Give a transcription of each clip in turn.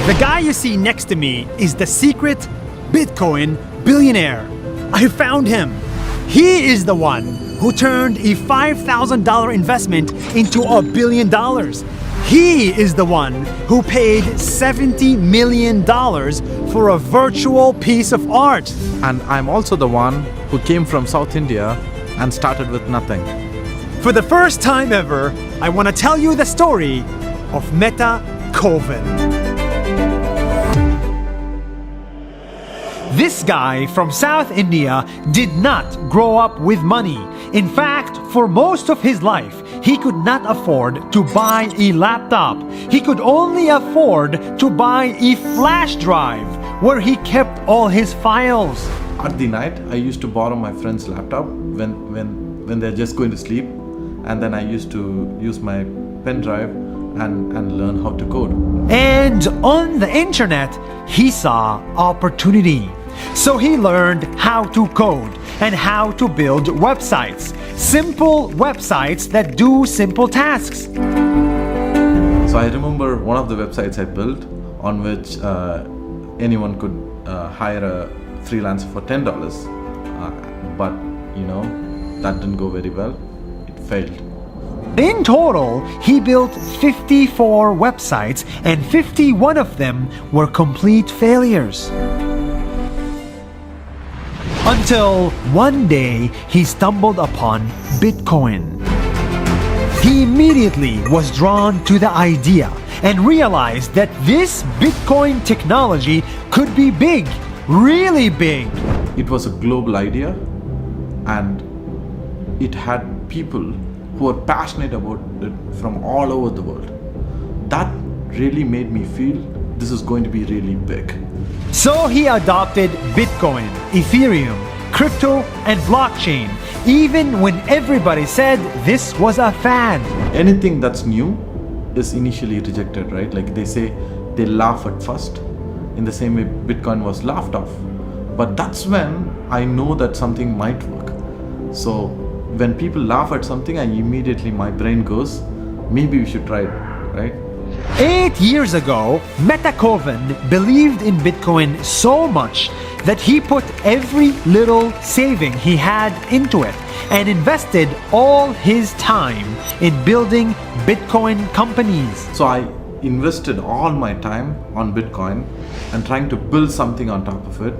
The guy you see next to me is the secret Bitcoin billionaire. I found him. He is the one who turned a $5,000 investment into $1 billion. He is the one who paid $70 million for a virtual piece of art. And I'm also the one who came from South India and started with nothing. For the first time ever, I want to tell you the story of Meta Koven. This guy from South India did not grow up with money. In fact, for most of his life, he could not afford to buy a laptop. He could only afford to buy a flash drive where he kept all his files. At the night, I used to borrow my friend's laptop when they're just going to sleep, and then I used to use my pen drive and learn how to code. And on the internet, he saw opportunity. So he learned how to code and how to build websites. Simple websites that do simple tasks. So I remember one of the websites I built on which anyone could hire a freelancer for $10. But that didn't go very well. It failed. In total, he built 54 websites and 51 of them were complete failures. Until one day, he stumbled upon Bitcoin. He immediately was drawn to the idea and realized that this Bitcoin technology could be big, really big. It was a global idea, and it had people who were passionate about it from all over the world. That really made me feel this is going to be really big. So he adopted Bitcoin, Ethereum, crypto, and blockchain, even when everybody said this was a fad. Anything that's new is initially rejected, right? Like they say, they laugh at first. In the same way, Bitcoin was laughed off. But that's when I know that something might work. So when people laugh at something, my brain goes, maybe we should try it, right? 8 years ago, Meta Koven believed in Bitcoin so much that he put every little saving he had into it and invested all his time in building Bitcoin companies. So I invested all my time on Bitcoin and trying to build something on top of it,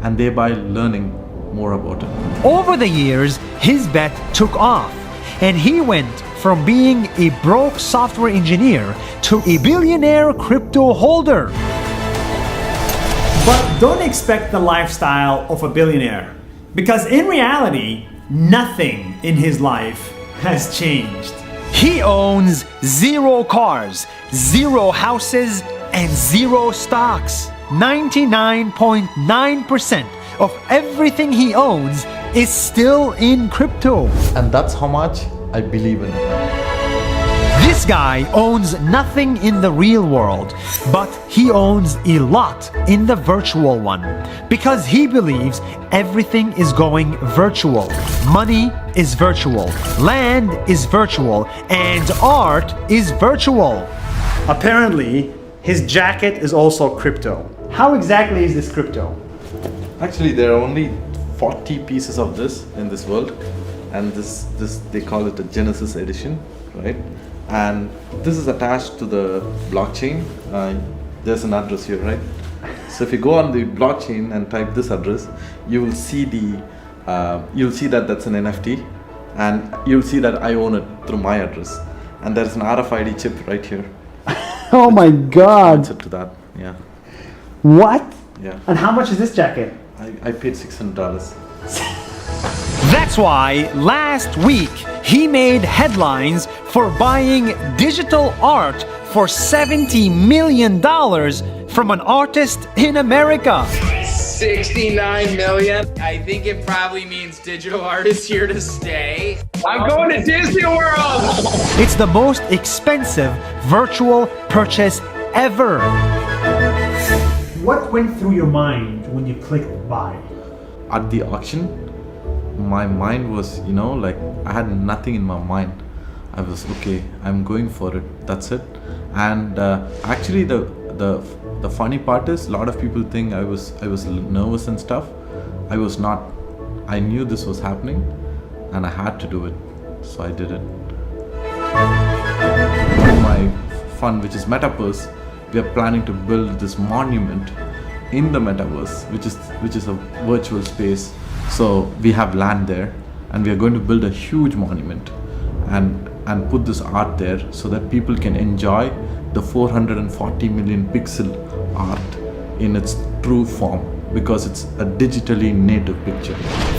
and thereby learning more about it. Over the years, his bet took off, and he went from being a broke software engineer to a billionaire crypto holder. But don't expect the lifestyle of a billionaire, because in reality, nothing in his life has changed. He owns 0 cars, 0 houses, and 0 stocks. 99.9% of everything he owns is still in crypto. And that's how much I believe in it. This guy owns nothing in the real world, but he owns a lot in the virtual one, because he believes everything is going virtual. Money is virtual, land is virtual, and art is virtual. Apparently, his jacket is also crypto. How exactly is this crypto? Actually, there are only 40 pieces of this in this world, and this they call it a Genesis edition, right? And this is attached to the blockchain. There's an address here, right? So if you go on the blockchain and type this address, you will see that that's an NFT, and you'll see that I own it through my address, and there's an RFID chip right here. Oh my God! To that, yeah. What? Yeah. And how much is this jacket? I paid $600. That's why last week he made headlines for buying digital art for $70 million from an artist in America. 69 million. I think it probably means digital art is here to stay. I'm going to Disney World. It's the most expensive virtual purchase ever. What went through your mind when you clicked buy? At the auction, my mind was, like I had nothing in my mind. I was okay, I'm going for it, that's it. And actually the the funny part is, a lot of people think I was nervous and stuff. I was not. I knew this was happening, and I had to do it, so I did it. My fund, which is Metaverse, we are planning to build this monument in the Metaverse, which is a virtual space. So we have land there, and we are going to build a huge monument and put this art there so that people can enjoy the 440 million pixel art in its true form, because it's a digitally native picture.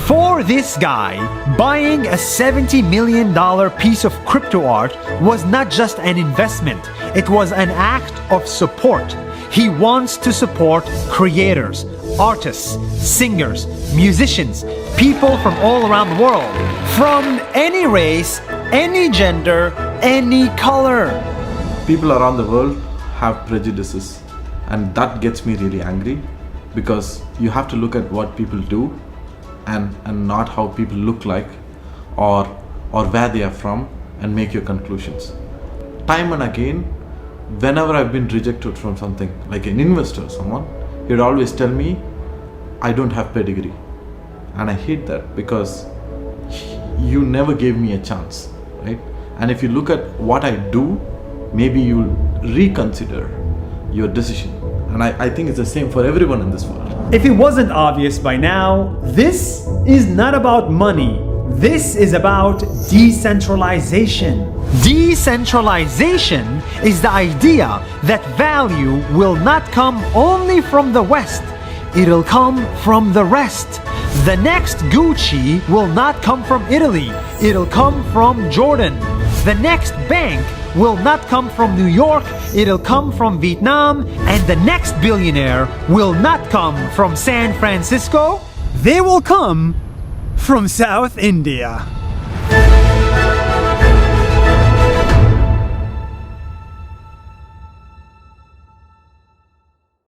For this guy, buying a $70 million piece of crypto art was not just an investment, it was an act of support. He wants to support creators, artists, singers, musicians, people from all around the world, from any race, any gender, any color. People around the world have prejudices, and that gets me really angry, because you have to look at what people do and not how people look like or where they are from, and make your conclusions. Time and again, whenever I've been rejected from something, like an investor or someone, he'd always tell me I don't have pedigree, and I hate that, because you never gave me a chance, right? And if you look at what I do, maybe you'll reconsider your decision. And I think it's the same for everyone in this world. If it wasn't obvious by now, this is not about money. This is about decentralization. Decentralization is the idea that value will not come only from the West. It'll come from the rest. The next Gucci will not come from Italy. It'll come from Jordan. The next bank will not come from New York, it'll come from Vietnam, and the next billionaire will not come from San Francisco, they will come from South India.